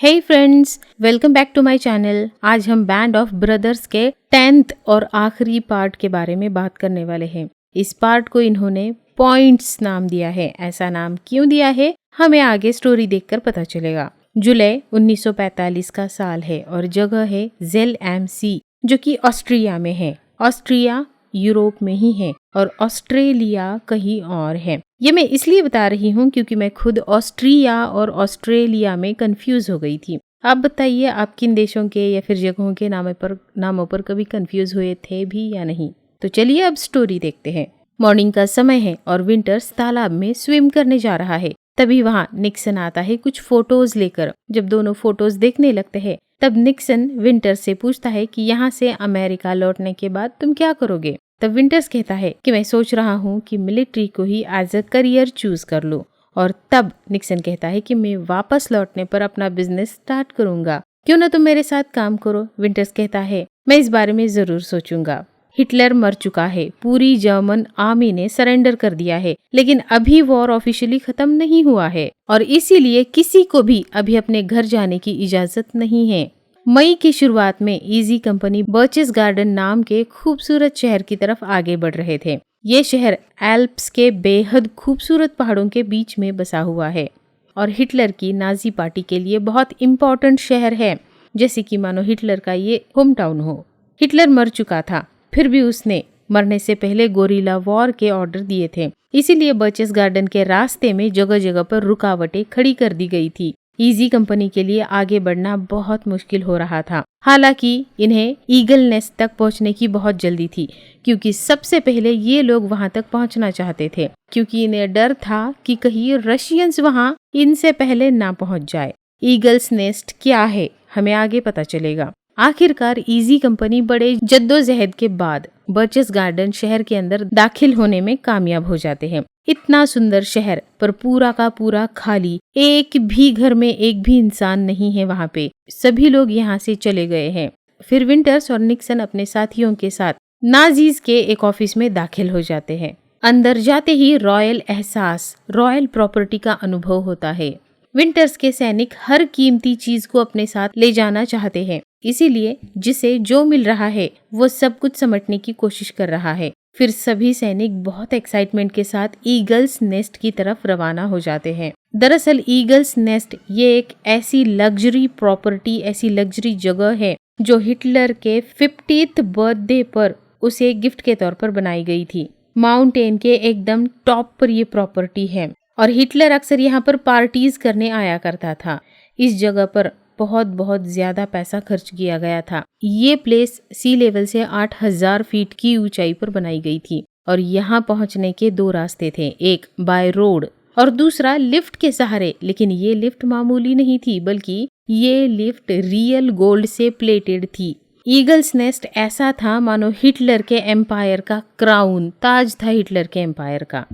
Hey friends, welcome back to my channel. आज हम band of brothers के 10th और आखिरी पार्ट के बारे में बात करने वाले हैं। इस पार्ट को इन्होंने पॉइंट्स नाम दिया है। ऐसा नाम क्यों दिया है हमें आगे स्टोरी देखकर पता चलेगा। जुलाई 1945 का साल है और जगह है ZMC जो कि ऑस्ट्रिया में है। ऑस्ट्रिया यूरोप में ही है और ऑस्ट्रेलिया कहीं और है। ये मैं इसलिए बता रही हूँ क्योंकि मैं खुद ऑस्ट्रिया और ऑस्ट्रेलिया में कंफ्यूज हो गई थी। आप बताइए, आप किन देशों के या फिर जगहों के नामों पर कभी कंफ्यूज हुए थे भी या नहीं? तो चलिए अब स्टोरी देखते हैं। मॉर्निंग का समय है और विंटर्स तालाब में स्विम करने जा रहा है। तभी वहाँ निक्सन आता है कुछ फोटोज लेकर। जब दोनों फोटोज देखने लगते हैं तब निक्सन विंटर्स से पूछता है कि यहाँ से अमेरिका लौटने के बाद तुम क्या करोगे? तब विंटर्स कहता है कि मैं सोच रहा हूँ कि मिलिट्री को ही एज अ करियर चूज कर लूँ। और तब निक्सन कहता है कि मैं वापस लौटने पर अपना बिजनेस स्टार्ट करूंगा, क्यों ना तुम मेरे साथ काम करो। विंटर्स कहता है मैं इस बारे में जरूर सोचूंगा। हिटलर मर चुका है, पूरी जर्मन आर्मी ने सरेंडर कर दिया है, लेकिन अभी वॉर ऑफिशियली खत्म नहीं हुआ है और इसीलिए किसी को भी अभी अपने घर जाने की इजाजत नहीं है। मई की शुरुआत में ईजी कंपनी बर्चेस गार्डन नाम के खूबसूरत शहर की तरफ आगे बढ़ रहे थे। ये शहर एल्प्स के बेहद खूबसूरत पहाड़ों के बीच में बसा हुआ है और हिटलर की नाजी पार्टी के लिए बहुत इम्पोर्टेंट शहर है, जैसे कि मानो हिटलर का ये होम टाउन हो। हिटलर मर चुका था, फिर भी उसने मरने से पहले गोरिल्ला वॉर के ऑर्डर दिए थे, इसीलिए बर्चेस गार्डन के रास्ते में जगह जगह पर रुकावटें खड़ी कर दी गई थी। ईजी कंपनी के लिए आगे बढ़ना बहुत मुश्किल हो रहा था। हालांकि इन्हें ईगल नेस्ट तक पहुंचने की बहुत जल्दी थी, क्योंकि सबसे पहले ये लोग वहां तक पहुंचना चाहते थे, क्योंकि इन्हें डर था कि कहीं रशियंस वहां इनसे पहले ना पहुंच जाए। ईगल्स नेस्ट क्या है हमें आगे पता चलेगा। आखिरकार ईजी कंपनी बड़े जद्दोजहद के बाद बर्चेस गार्डन शहर के अंदर दाखिल होने में कामयाब हो जाते हैं। इतना सुंदर शहर पर पूरा का पूरा खाली, एक भी घर में एक भी इंसान नहीं है वहाँ पे। सभी लोग यहाँ से चले गए हैं। फिर विंटर्स और निक्सन अपने साथियों के साथ नाजीज के एक ऑफिस में दाखिल हो जाते हैं। अंदर जाते ही रॉयल एहसास, रॉयल प्रॉपर्टी का अनुभव होता है। विंटर्स के सैनिक हर कीमती चीज को अपने साथ ले जाना चाहते हैं, इसीलिए जिसे जो मिल रहा है वो सब कुछ समेटने की कोशिश कर रहा है। फिर सभी सैनिक बहुत एक्साइटमेंट के साथ ईगल्स नेस्ट की तरफ रवाना हो जाते हैं। दरअसल ईगल्स नेस्ट ये एक ऐसी लग्जरी प्रॉपर्टी, ऐसी लग्जरी जगह है जो हिटलर के 50th बर्थडे पर उसे गिफ्ट के तौर पर बनाई गई थी। माउंटेन के एकदम टॉप पर ये प्रॉपर्टी है और हिटलर अक्सर यहाँ पर पार्टीज करने आया करता था। इस जगह पर बहुत ज्यादा पैसा खर्च किया गया था। ये प्लेस सी लेवल से 8000 फीट की ऊंचाई पर बनाई गई थी और यहाँ पहुँचने के दो रास्ते थे, एक बाय रोड और दूसरा लिफ्ट के सहारे। लेकिन ये लिफ्ट मामूली नहीं थी, बल्कि ये लिफ्ट रियल गोल्ड से प्लेटेड थी। ईगल्स नेस्ट ऐसा था मानो हिटलर के एम्पायर का क्राउन, ताज था हिटलर के एम्पायर का।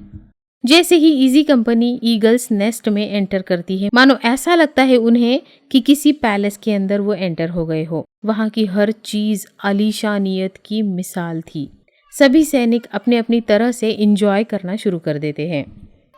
जैसे ही ईजी कंपनी ईगल्स नेस्ट में एंटर करती है, मानो ऐसा लगता है उन्हें कि किसी पैलेस के अंदर वो एंटर हो गए हो। वहाँ की हर चीज आलीशानियत की मिसाल थी। सभी सैनिक अपने अपनी तरह से एंजॉय करना शुरू कर देते हैं।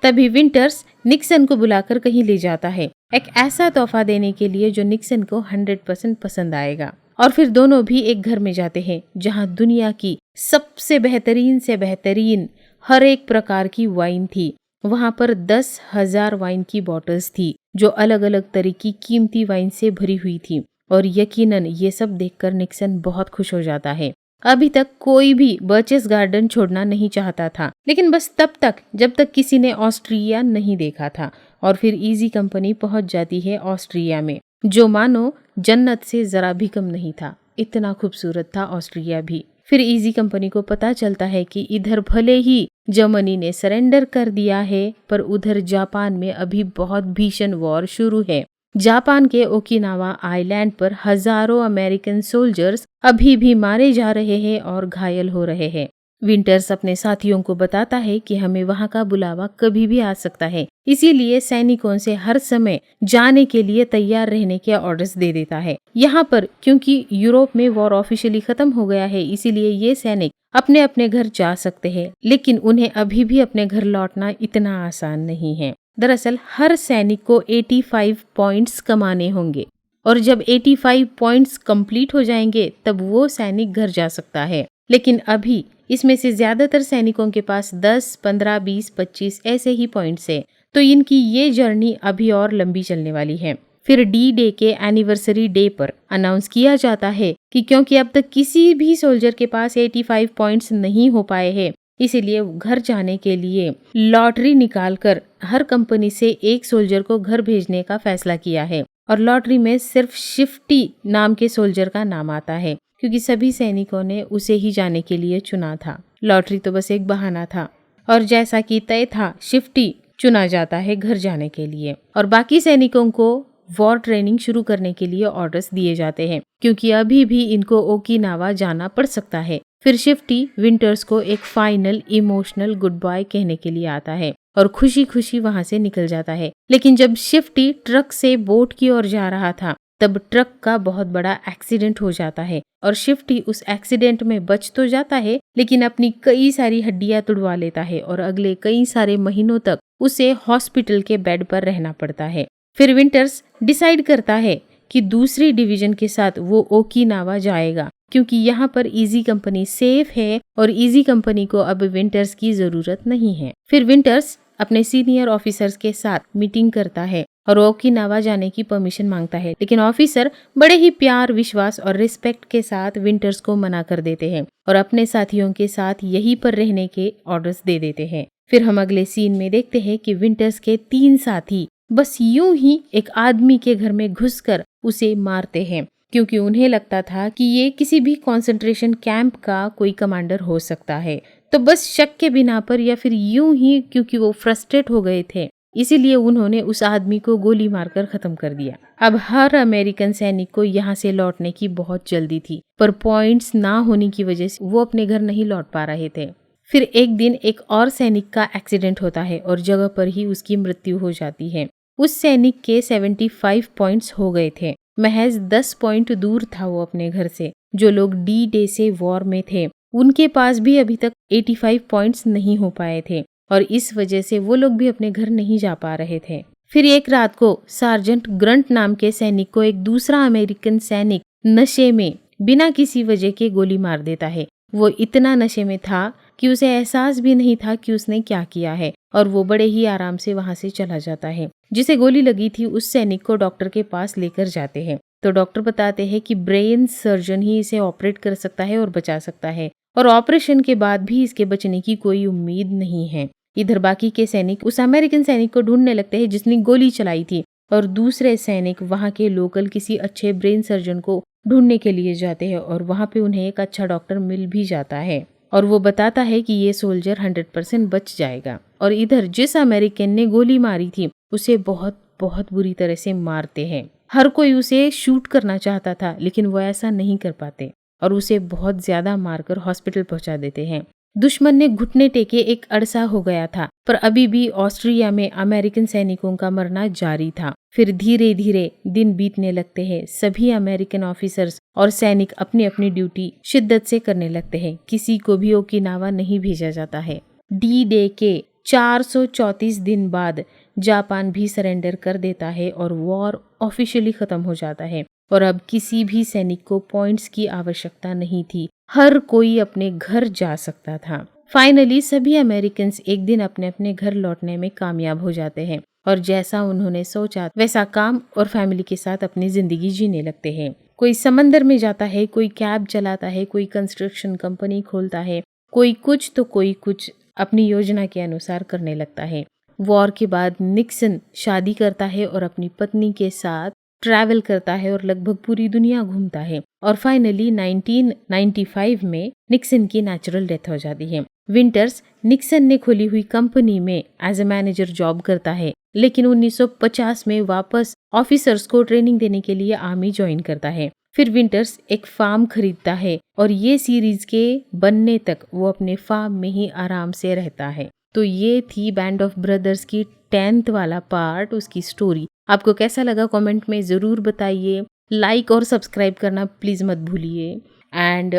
तभी विंटर्स निक्सन को बुलाकर कहीं ले जाता है, एक ऐसा तोहफा देने के लिए जो निक्सन को 100% पसंद आएगा। और फिर दोनों भी एक घर में जाते हैं जहाँ दुनिया की सबसे बेहतरीन से बेहतरीन हर एक प्रकार की वाइन थी। वहाँ पर 10,000 वाइन की बॉटल्स थी जो अलग अलग तरह की कीमती वाइन से भरी हुई थी और यकीनन ये सब देखकर निक्सन बहुत खुश हो जाता है। अभी तक कोई भी बर्चेस गार्डन छोड़ना नहीं चाहता था, लेकिन बस तब तक जब तक किसी ने ऑस्ट्रिया नहीं देखा था। और फिर ईजी कंपनी पहुंच जाती है ऑस्ट्रिया में, जो मानो जन्नत से जरा भी कम नहीं था। इतना खूबसूरत था ऑस्ट्रिया भी। फिर ईजी कंपनी को पता चलता है कि इधर भले ही जर्मनी ने सरेंडर कर दिया है, पर उधर जापान में अभी बहुत भीषण वॉर शुरू है। जापान के ओकिनावा आइलैंड पर हजारों अमेरिकन सोल्जर्स अभी भी मारे जा रहे हैं और घायल हो रहे हैं। विंटर्स अपने साथियों को बताता है कि हमें वहां का बुलावा कभी भी आ सकता है, इसीलिए सैनिकों से हर समय जाने के लिए तैयार रहने के ऑर्डर्स दे देता है। यहाँ पर क्योंकि यूरोप में वॉर ऑफिशियली खत्म हो गया है, इसीलिए ये सैनिक अपने अपने घर जा सकते हैं, लेकिन उन्हें अभी भी अपने घर लौटना इतना आसान नहीं है। दरअसल हर सैनिक को 85 पॉइंट्स कमाने होंगे। और जब 85 पॉइंट्स कंप्लीट हो जाएंगे तब वो सैनिक घर जा सकता है। लेकिन अभी इसमें से ज्यादातर सैनिकों के पास 10, 15, 20, 25 ऐसे ही पॉइंट्स है, तो इनकी ये जर्नी अभी और लंबी चलने वाली है। फिर डी डे के एनिवर्सरी डे पर अनाउंस किया जाता है कि क्योंकि अब तक किसी भी सोल्जर के पास 85 पॉइंट्स नहीं हो पाए हैं, इसीलिए घर जाने के लिए लॉटरी निकालकर हर कंपनी से एक सोल्जर को घर भेजने का फैसला किया है। और लॉटरी में सिर्फ शिफ्टी नाम के सोल्जर का नाम आता है, क्योंकि सभी सैनिकों ने उसे ही जाने के लिए चुना था। लॉटरी तो बस एक बहाना था, और जैसा कि तय था, शिफ्टी चुना जाता है घर जाने के लिए, और बाकी सैनिकों को वॉर ट्रेनिंग शुरू करने के लिए ऑर्डर्स दिए जाते हैं, क्योंकि अभी भी इनको ओकिनावा जाना पड़ सकता है। फिर शिफ्टी विंटर्स को एक फाइनल इमोशनल गुड बाय कहने के लिए आता है और खुशी खुशी वहां से निकल जाता है। लेकिन जब शिफ्टी ट्रक से बोट की ओर जा रहा था, तब ट्रक का बहुत बड़ा एक्सीडेंट हो जाता है और शिफ्टी उस एक्सीडेंट में बच तो जाता है, लेकिन अपनी कई सारी हड्डियां तुड़वा लेता है और अगले कई सारे महीनों तक उसे हॉस्पिटल के बेड पर रहना पड़ता है। फिर विंटर्स डिसाइड करता है कि दूसरी डिवीजन के साथ वो ओकिनावा जाएगा, क्योंकि यहाँ पर इजी कंपनी सेफ है और इजी कंपनी को अब विंटर्स की जरूरत नहीं है। फिर विंटर्स अपने सीनियर ऑफिसर्स के साथ मीटिंग करता है और ओकिनावा जाने की परमिशन मांगता है, लेकिन ऑफिसर बड़े ही प्यार, विश्वास और रिस्पेक्ट के साथ विंटर्स को मना कर देते हैं और अपने साथियों के साथ यहीं पर रहने के ऑर्डर्स दे देते हैं। फिर हम अगले सीन में देखते हैं कि विंटर्स के 3 साथी बस यूं ही एक आदमी के घर में घुसकर उसे मारते हैं, क्योंकि उन्हें लगता था कि ये किसी भी कंसंट्रेशन कैंप का कोई कमांडर हो सकता है। तो बस शक के बिना पर या फिर यूं ही क्योंकि वो फ्रस्ट्रेट हो गए थे, इसीलिए उन्होंने उस आदमी को गोली मारकर खत्म कर दिया। अब हर अमेरिकन सैनिक को यहाँ से लौटने की बहुत जल्दी थी, पर पॉइंट्स ना होने की वजह से वो अपने घर नहीं लौट पा रहे थे। फिर एक दिन एक और सैनिक का एक्सीडेंट होता है और जगह पर ही उसकी मृत्यु हो जाती है। उस सैनिक के 75 पॉइंट्स हो गए थे, महज 10 पॉइंट दूर था वो अपने घर से। जो लोग डी डे से वॉर में थे, उनके पास भी अभी तक 85 पॉइंट्स नहीं हो पाए थे और इस वजह से वो लोग भी अपने घर नहीं जा पा रहे थे। फिर एक रात को सार्जेंट ग्रंट नाम के सैनिक को एक दूसरा अमेरिकन सैनिक नशे में बिना किसी वजह के गोली मार देता है। वो इतना नशे में था कि उसे एहसास भी नहीं था कि उसने क्या किया है और वो बड़े ही आराम से वहां से चला जाता है। जिसे गोली लगी थी उस सैनिक को डॉक्टर के पास लेकर जाते हैं, तो डॉक्टर बताते हैं कि ब्रेन सर्जन ही इसे ऑपरेट कर सकता है और बचा सकता है, और ऑपरेशन के बाद भी इसके बचने की कोई उम्मीद नहीं है। इधर बाकी के सैनिक उस अमेरिकन सैनिक को ढूंढने लगते हैं जिसने गोली चलाई थी, और दूसरे सैनिक वहां के लोकल किसी अच्छे ब्रेन सर्जन को ढूंढने के लिए जाते हैं और वहां पे उन्हें एक अच्छा डॉक्टर मिल भी जाता है और वो बताता है कि ये सोल्जर 100% बच जाएगा। और इधर जिस अमेरिकन ने गोली मारी थी उसे बहुत बहुत बुरी तरह से मारते हैं। हर कोई उसे शूट करना चाहता था, लेकिन वो ऐसा नहीं कर पाते और उसे बहुत ज्यादा मारकर हॉस्पिटल पहुंचा देते हैं। दुश्मन ने घुटने टेके एक अरसा हो गया था, पर अभी भी ऑस्ट्रिया में अमेरिकन सैनिकों का मरना जारी था। फिर धीरे धीरे दिन बीतने लगते हैं। सभी अमेरिकन ऑफिसर्स और सैनिक अपनी अपनी ड्यूटी शिद्दत से करने लगते हैं। किसी को भी ओकिनावा नहीं भेजा जाता है। डी डे के 434 दिन बाद जापान भी सरेंडर कर देता है और वॉर ऑफिशियली खत्म हो जाता है और अब किसी भी सैनिक को पॉइंट्स की आवश्यकता नहीं थी। हर कोई अपने घर जा सकता था। फाइनली सभी अमेरिकन्स एक दिन अपने अपने घर लौटने में कामयाब हो जाते हैं और जैसा उन्होंने सोचा वैसा काम और फैमिली के साथ अपनी जिंदगी जीने लगते हैं। कोई समंदर में जाता है, कोई कैब चलाता है, कोई कंस्ट्रक्शन कंपनी खोलता है, कोई कुछ तो कोई कुछ अपनी योजना के अनुसार करने लगता है। वॉर के बाद निक्सन शादी करता है और अपनी पत्नी के साथ ट्रैवल करता है और लगभग पूरी दुनिया घूमता है और फाइनली 1995 में निक्सन की नेचुरल डेथ हो जाती है। विंटर्स निक्सन ने खोली हुई कंपनी में एज ए मैनेजर जॉब करता है, लेकिन 1950 में वापस ऑफिसर्स को ट्रेनिंग देने के लिए आर्मी ज्वाइन करता है। फिर विंटर्स एक फार्म खरीदता है और ये सीरीज के बनने तक वो अपने फार्म में ही आराम से रहता है। तो ये थी बैंड ऑफ ब्रदर्स की 10th वाला पार्ट, उसकी स्टोरी। आपको कैसा लगा कमेंट में ज़रूर बताइए। लाइक और सब्सक्राइब करना प्लीज़ मत भूलिए। एंड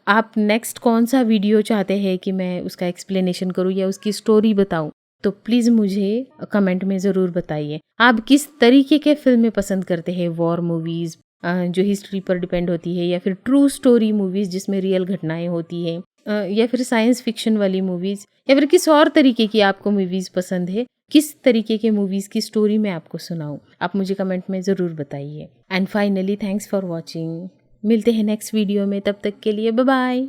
आप नेक्स्ट कौन सा वीडियो चाहते हैं कि मैं उसका एक्सप्लेनेशन करूँ या उसकी स्टोरी बताऊँ, तो प्लीज़ मुझे कमेंट में ज़रूर बताइए आप किस तरीके के फिल्में पसंद करते हैं। वॉर मूवीज़ जो हिस्ट्री पर डिपेंड होती है, या फिर ट्रू स्टोरी मूवीज़ जिसमें रियल घटनाएं होती हैं, या फिर साइंस फिक्शन वाली मूवीज़, या फिर किस और तरीके की आपको मूवीज़ पसंद है। किस तरीके के मूवीज़ की स्टोरी मैं आपको सुनाऊँ, आप मुझे कमेंट में ज़रूर बताइए। And finally thanks for watching. मिलते हैं नेक्स्ट वीडियो में, तब तक के लिए बाय बाय।